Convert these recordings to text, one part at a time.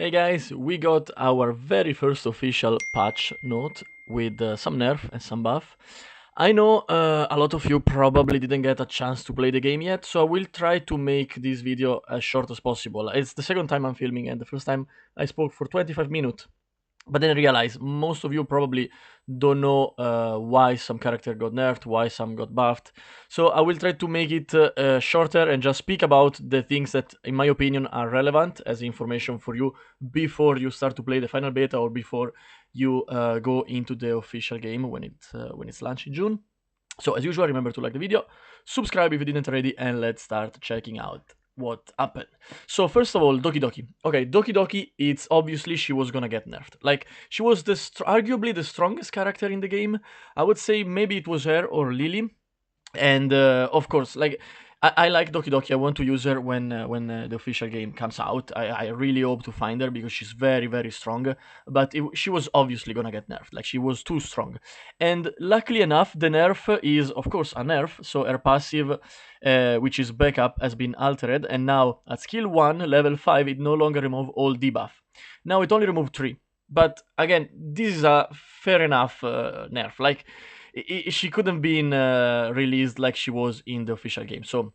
Hey guys, we got our very first official patch note with some nerf and some buff. I know a lot of you probably didn't get a chance to play the game yet, so I will try to make this video as short as possible. It's the second time I'm filming and the first time I spoke for 25 minutes. But then I realized most of you probably don't know why some character got nerfed, why some got buffed. So I will try to make it shorter and just speak about the things that, in my opinion, are relevant as information for you before you start to play the final beta or before you go into the official game when it's launched in June. So as usual, remember to like the video, subscribe if you didn't already, and let's start checking out what happened. So first of all, Doki Doki. Okay, Doki Doki, it's obviously she was gonna get nerfed. Like, she was arguably the strongest character in the game. I would say maybe it was her or Lily. And of course, like, I like Doki Doki. I want to use her when the official game comes out. I really hope to find her because she's very very strong. But she was obviously gonna get nerfed. Like, she was too strong. And luckily enough, the nerf is of course a nerf. So her passive, which is backup, has been altered, and now at skill 1, level 5, it no longer remove all debuff. Now it only remove 3. But again, this is a fair enough nerf. Like, she couldn't been released like she was in the official game. So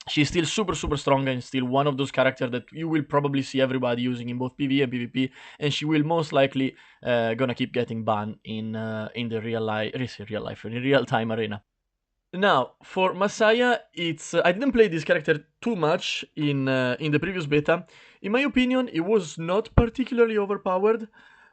she's still super super strong and still one of those characters that you will probably see everybody using in both PvE and PvP, and she will most likely gonna keep getting banned in the real life in real time arena. Now, for Masaya, it's I didn't play this character too much in the previous beta. In my opinion, it was not particularly overpowered,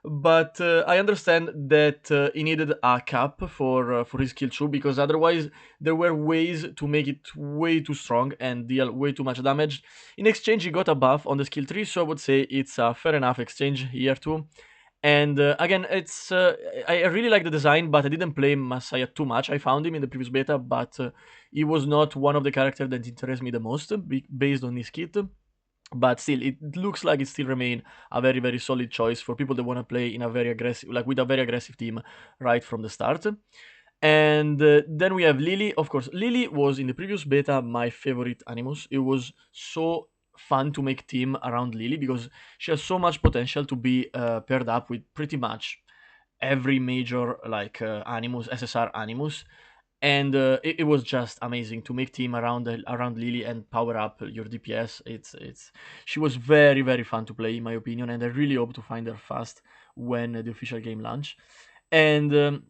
but I understand that he needed a cap for his skill 2 because otherwise there were ways to make it way too strong and deal way too much damage. In exchange, he got a buff on the skill 3, so I would say it's a fair enough exchange here too. And again, it's I really like the design, but I didn't play Masaya too much. I found him in the previous beta, but he was not one of the characters that interests me the most based on his kit. But still, it looks like it still remain a very very solid choice for people that want to play in a very aggressive, like with a very aggressive team right from the start. And then we have Lily. Of course, Lily was in the previous beta my favorite Animus. It was so fun to make team around Lily because she has so much potential to be paired up with pretty much every major like Animus, SSR Animus. And it was just amazing to make team around Lily and power up your DPS. It's she was very very fun to play in my opinion, and I really hope to find her fast when the official game launch. And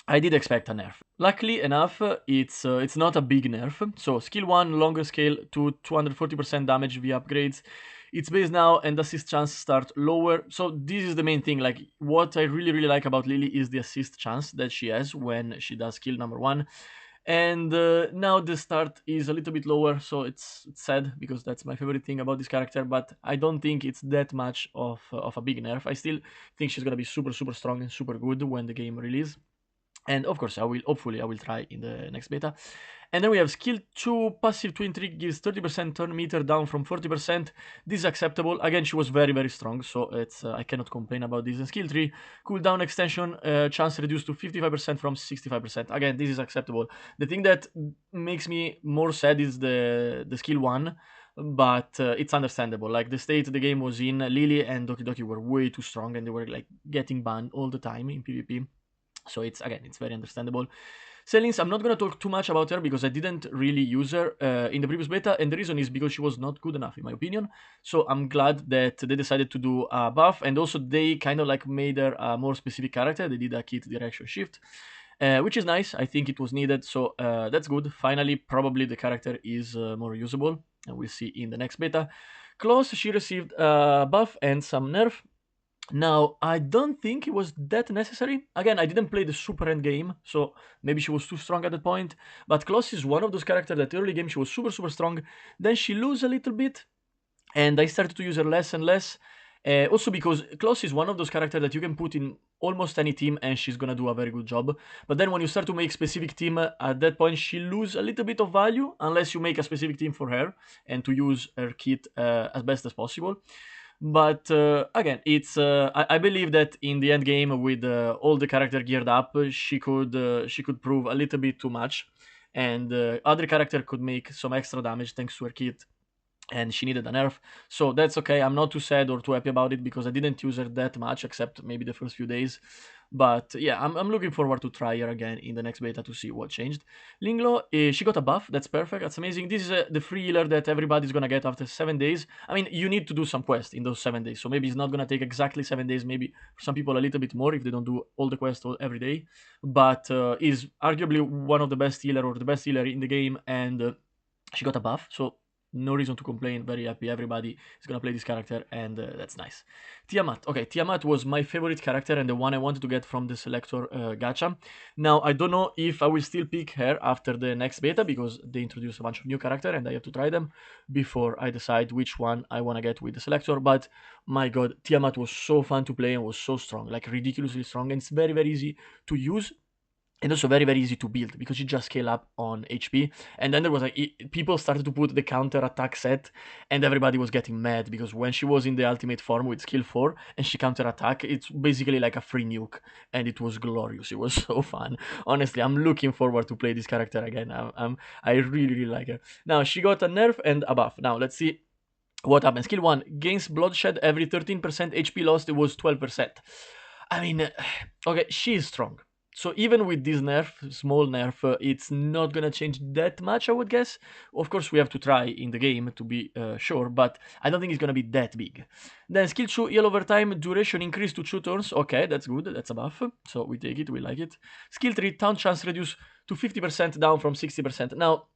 I did expect a nerf. Luckily enough, it's not a big nerf. So skill 1, longer scale to 240% damage via upgrades. Its base now and assist chance start lower. So this is the main thing. Like, what I really really like about Lily is the assist chance that she has when she does skill number 1. And now the start is a little bit lower, so it's sad because that's my favorite thing about this character. But I don't think it's that much of a big nerf. I still think she's gonna be super super strong and super good when the game release. And of course, hopefully I will try in the next beta. And then we have skill 2, passive 2 intrigue gives 30% turn meter down from 40%. This is acceptable. Again, she was very very strong, so it's I cannot complain about this. And skill 3, cooldown extension, chance reduced to 55% from 65%. Again, this is acceptable. The thing that makes me more sad is the skill 1, but it's understandable. Like, the state the game was in, Lily and Doki Doki were way too strong and they were like getting banned all the time in PvP. So it's very understandable. Selins, I'm not gonna talk too much about her because I didn't really use her in the previous beta, and the reason is because she was not good enough in my opinion. So I'm glad that they decided to do a buff, and also they kind of like made her a more specific character. They did a kit direction shift, which is nice. I think it was needed, so that's good. Finally, probably the character is more usable, and we'll see in the next beta. Klaus, she received a buff and some nerf. Now, I don't think it was that necessary. Again, I didn't play the super end game, so maybe she was too strong at that point. But Kloss is one of those characters that early game she was super super strong. Then she lose a little bit, and I started to use her less and less. Also because Kloss is one of those characters that you can put in almost any team and she's gonna do a very good job. But then when you start to make specific team, at that point she lose a little bit of value unless you make a specific team for her and to use her kit as best as possible. But again, I believe that in the end game with all the character geared up, she could prove a little bit too much, and other character could make some extra damage thanks to her kit. and she needed a nerf. So that's okay. I'm not too sad or too happy about it because I didn't use her that much, except maybe the first few days. But yeah, I'm looking forward to try her again in the next beta to see what changed. Linglo, she got a buff. That's perfect. That's amazing. This is the free healer that everybody's gonna get after 7 days. I mean, you need to do some quests in those 7 days. So maybe it's not gonna take exactly 7 days. Maybe for some people a little bit more if they don't do all the quests every day. But is arguably one of the best healer or the best healer in the game, and she got a buff. So no reason to complain. Very happy. Everybody is gonna play this character, and that's nice. Tiamat. Okay, Tiamat was my favorite character and the one I wanted to get from the selector gacha. Now I don't know if I will still pick her after the next beta because they introduced a bunch of new character and I have to try them before I decide which one I wanna get with the selector. But my god, Tiamat was so fun to play and was so strong, like ridiculously strong, and it's very easy to use and also very easy to build because you just scale up on HP. And then there was like people started to put the counter attack set, and everybody was getting mad because when she was in the ultimate form with skill 4 and she counter attack, it's basically like a free nuke, and it was glorious. It was so fun. Honestly, I'm looking forward to play this character again. I really like her. Now she got a nerf and a buff. Now let's see what happened. Skill 1 gains bloodshed every 13% HP lost. It was 12%. I mean, okay, she is strong. So even with this nerf, small nerf, it's not gonna change that much, I would guess. Of course, we have to try in the game to be sure, but I don't think it's gonna be that big. Then skill 2, heal over time, duration increased to 2 turns. Okay, that's good, that's a buff. So we take it, we like it. Skill 3, taunt chance reduced to 50% down from 60%. Now,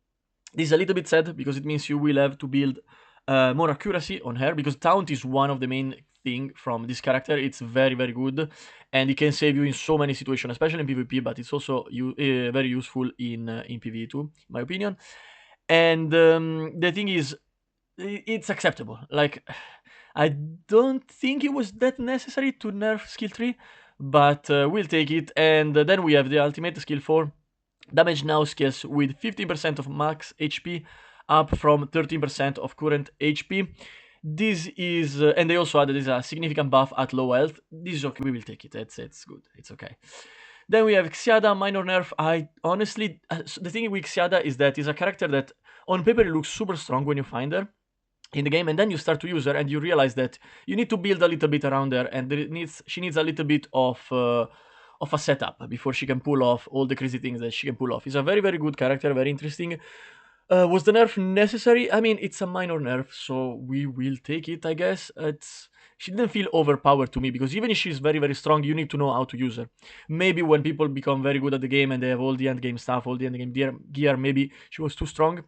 this is a little bit sad because it means you will have to build more accuracy on her, because taunt is one of the main thing from this character. It's very good, and it can save you in so many situations, especially in PvP, but it's also very useful in PvE too, in my opinion. And the thing is, it's acceptable. Like, I don't think it was that necessary to nerf skill 3, but we'll take it. And then we have the ultimate skill 4. Damage now scales with 15% of max HP, up from 13% of current HP. This is, and they also added this a significant buff at low health. This is okay, we will take it. It's good, it's okay. Then we have Xiada, minor nerf. I honestly, the thing with Xiada is that it's a character that on paper it looks super strong when you find her in the game, and then you start to use her and you realize that you need to build a little bit around her, and she needs a little bit of a setup before she can pull off all the crazy things that she can pull off. It's a very good character, very interesting. Was the nerf necessary? I mean, it's a minor nerf, so we will take it, I guess. She didn't feel overpowered to me, because even if she's very strong, you need to know how to use her. Maybe when people become very good at the game and they have all the end game stuff, all the end game gear, maybe she was too strong.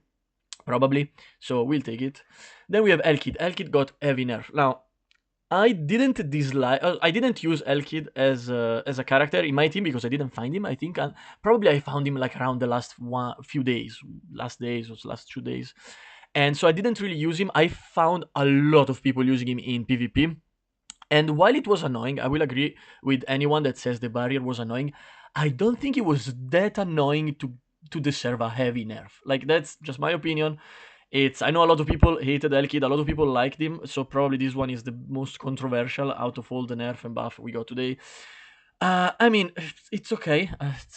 Probably. So we'll take it. Then we have Elkid. Elkid got heavy nerf. Now, I didn't use Elkid as a character in my team because I didn't find him. I think probably I found him like around the last few days, last 2 days, and so I didn't really use him. I found a lot of people using him in PvP, and while it was annoying, I will agree with anyone that says the barrier was annoying. I don't think it was that annoying to deserve a heavy nerf. Like, that's just my opinion. I know a lot of people hated Elkid, a lot of people liked him, so probably this one is the most controversial out of all the nerf and buff we got today. I mean, it's okay.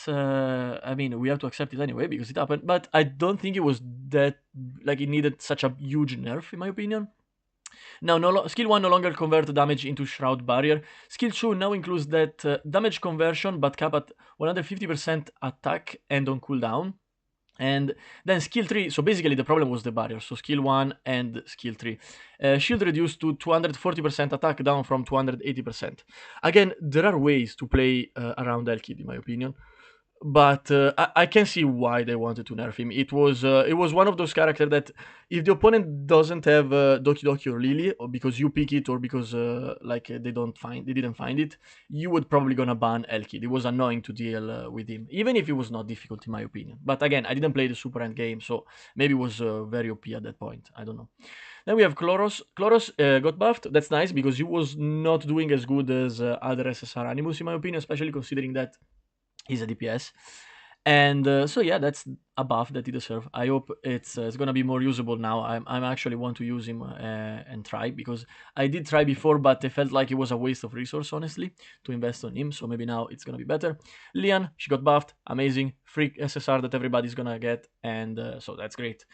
I mean, we have to accept it anyway because it happened, but I don't think it was that, like, it needed such a huge nerf, in my opinion. Now, skill 1 no longer convert damage into Shroud Barrier. Skill 2 now includes that damage conversion, but cap at 150% attack and on cooldown. And then skill 3, so basically the problem was the barrier, so skill 1 and skill 3. Shield reduced to 240% attack, down from 280%. Again, there are ways to play around Elkid, in my opinion. But I can see why they wanted to nerf him. It was one of those characters that if the opponent doesn't have Doki Doki or Lily, or because you pick it, or because they didn't find it, you would probably gonna ban Elkid. It was annoying to deal with him, even if it was not difficult in my opinion. But again, I didn't play the super end game, so maybe it was very OP at that point. I don't know. Then we have Chloros. Chloros got buffed. That's nice because he was not doing as good as other SSR Animus in my opinion, especially considering that he's a DPS. And so yeah, that's a buff that he deserves. I hope it's gonna be more usable now. I'm actually want to use him and try, because I did try before, but I felt like it was a waste of resource, honestly, to invest on him. So maybe now it's gonna be better. Lian, she got buffed. Amazing. free SSR that everybody's gonna get, and so that's great.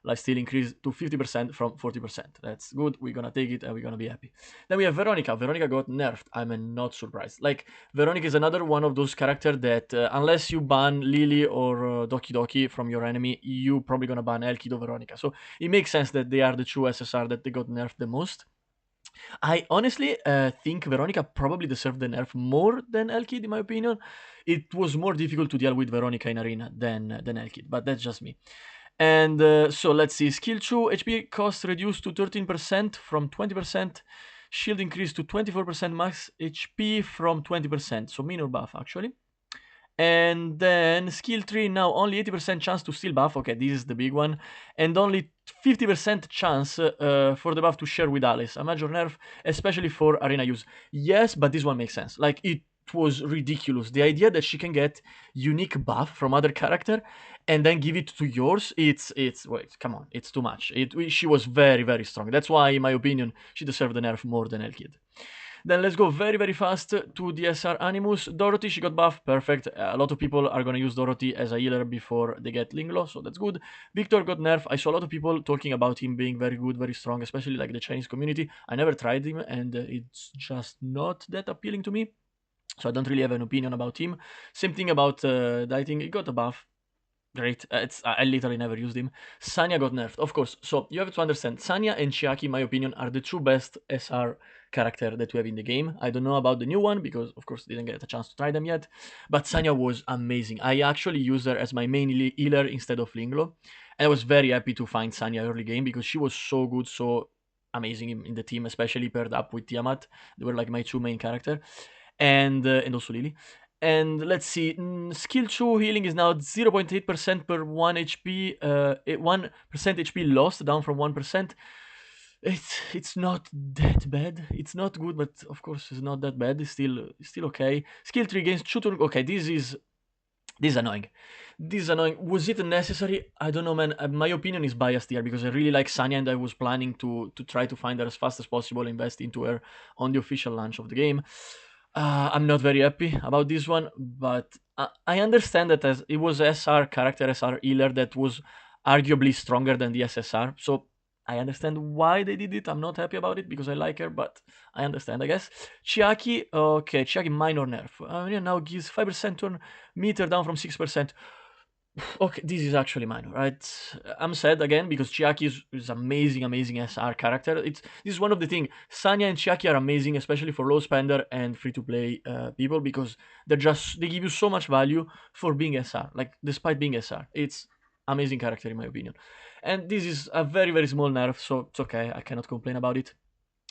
Lifesteal increased to 50% from 40%. That's good. We're gonna take it and we're gonna be happy. Then we have Veronica. Veronica got nerfed. I'm not surprised. Like, Veronica is another one of those characters that unless you ban Lily or Doki Doki from your enemy, you probably gonna ban Elkid or Veronica. So it makes sense that they are the two SSR that they got nerfed the most. I honestly think Veronica probably deserved the nerf more than Elkid, in my opinion. It was more difficult to deal with Veronica in Arena than Elkid, but that's just me. And so let's see. Skill 2, HP cost reduced to 13% from 20%. Shield increased to 24% max HP from 20%. So minor buff, actually. And then skill 3, now only 80% chance to steal buff. Okay, this is the big one. And only 50% chance for the buff to share with Alice. A major nerf, especially for arena use. Yes, but this one makes sense. Like, it was ridiculous. The idea that she can get unique buff from other character and then give it to yours, it's wait, come on, it's too much. She was very, very strong. That's why, in my opinion, she deserved the nerf more than Elkid. Then let's go very, very fast to the SR Animus. Dorothy, she got buff, perfect. A lot of people are gonna use Dorothy as a healer before they get Linglo, so that's good. Victor got nerf. I saw a lot of people talking about him being very good, very strong, especially like the Chinese community. I never tried him, and it's just not that appealing to me. So I don't really have an opinion about him. Same thing about Dieting, he got a buff. Great. I literally never used him. Sanya got nerfed, of course. So you have to understand, Sanya and Chiaki, in my opinion, are the two best SR character that we have in the game. I don't know about the new one because, of course, didn't get a chance to try them yet. But Sanya was amazing. I actually used her as my main healer instead of Linglo. And I was very happy to find Sanya early game because she was so good, so amazing in the team, especially paired up with Tiamat. They were like my two main character. And also Lily. And let's see, skill 2 healing is now 0.8% per 1 HP, 1% HP lost, down from 1%. It's not that bad. It's not good, but of course it's not that bad. It's still okay. Skill 3 gains 2 turn. Okay, this is annoying. This is annoying. Was it necessary? I don't know, man. My opinion is biased here because I really like Sanya and I was planning to try to find her as fast as possible, invest into her on the official launch of the game. I'm not very happy about this one, but I understand that as it was SR character, SR healer that was arguably stronger than the SSR, so I understand why they did it. I'm not happy about it because I like her, but I understand, I guess. Chiaki, okay, Chiaki minor nerf. Now gives 5% turn meter down from 6%. Okay, this is actually minor, right? I'm sad again because Chiaki is amazing SR character. This is one of the things. Sanya and Chiaki are amazing, especially for low spender and free to play people because they give you so much value for being SR. Like, despite being SR, it's amazing character in my opinion. And this is a very, very small nerf, so it's okay. I cannot complain about it.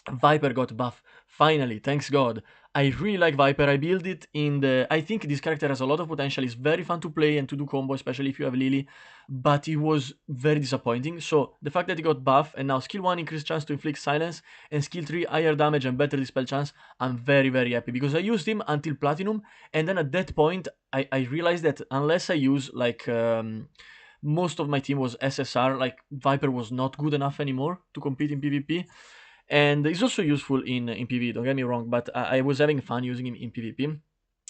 Viper got buff. Finally, thanks God. I really like Viper. I build it in the... I think this character has a lot of potential. It's very fun to play and to do combo, especially if you have Lily. But it was very disappointing. So the fact that he got buff and now skill 1 increased chance to inflict silence and skill 3 higher damage and better dispel chance, I'm very, very happy. Because I used him until Platinum. And then at that point, I realized that unless I use like... most of my team was SSR, like Viper was not good enough anymore to compete in PvP. And it's also useful in PvE, don't get me wrong, but I was having fun using him in PvP.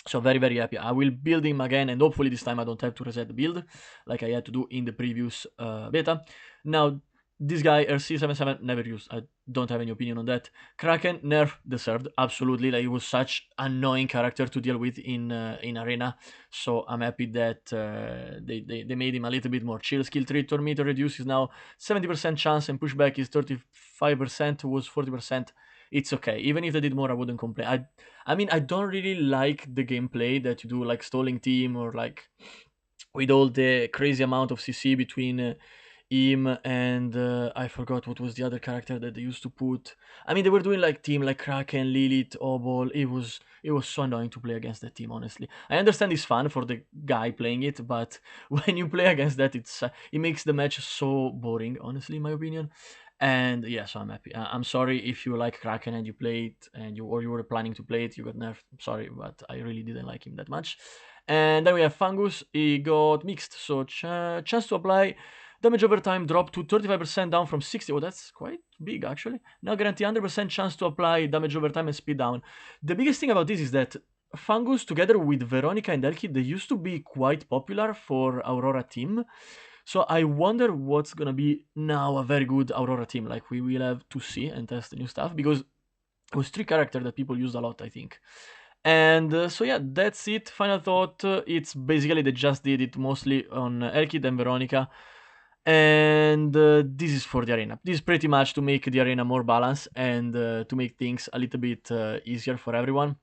So very, very happy. I will build him again, and hopefully this time I don't have to reset the build, like I had to do in the previous beta. Now, this guy, RC77, never used. I don't have any opinion on that. Kraken, nerf, deserved, absolutely. Like, he was such annoying character to deal with in Arena. So I'm happy that they made him a little bit more chill. Skill 3, turn meter reduces now 70% chance, and pushback is 35%, was 40%. It's okay. Even if they did more, I wouldn't complain. I mean, I don't really like the gameplay that you do, like stalling team or like with all the crazy amount of CC between him and I forgot what was the other character that they used to put. I mean, they were doing like team like Kraken, Lilith, Obol. It was so annoying to play against that team, honestly. I understand it's fun for the guy playing it, but when you play against that, it makes the match so boring, honestly, in my opinion. And yeah, so I'm happy. I'm sorry if you like Kraken and you play it and you were planning to play it, you got nerfed. I'm sorry, but I really didn't like him that much. And then we have Fungus. He got mixed, so chance to apply damage over time dropped to 35% down from 60. Oh, that's quite big, actually. Now guarantee 100% chance to apply damage over time and speed down. The biggest thing about this is that Fungus together with Veronica and Elki, they used to be quite popular for Aurora team. So I wonder what's gonna be now a very good Aurora team. Like, we will have to see and test the new stuff, because it was 3 characters that people used a lot, I think. And so yeah, that's it. Final thought, it's basically they just did it mostly on Elkid and Veronica. And this is for the arena. This is pretty much to make the arena more balanced and to make things a little bit easier for everyone.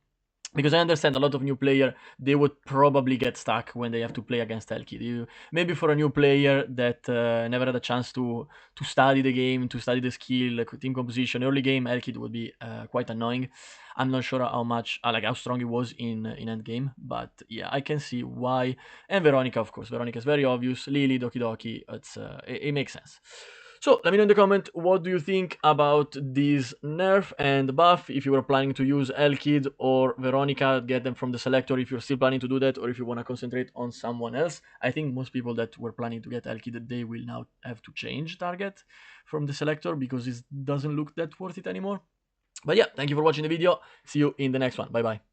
Because I understand a lot of new player, they would probably get stuck when they have to play against Elkid. Maybe for a new player that never had a chance to study the game, to study the skill, like team composition, early game, Elkid would be quite annoying. I'm not sure how much, like how strong it was in end game, but yeah, I can see why. And Veronica, of course, Veronica is very obvious. Lily, Doki Doki, it makes sense. So let me know in the comment, what do you think about this nerf and buff? If you were planning to use Elkid or Veronica, get them from the selector if you're still planning to do that, or if you want to concentrate on someone else. I think most people that were planning to get Elkid, they will now have to change target from the selector because it doesn't look that worth it anymore. But yeah, thank you for watching the video. See you in the next one. Bye bye.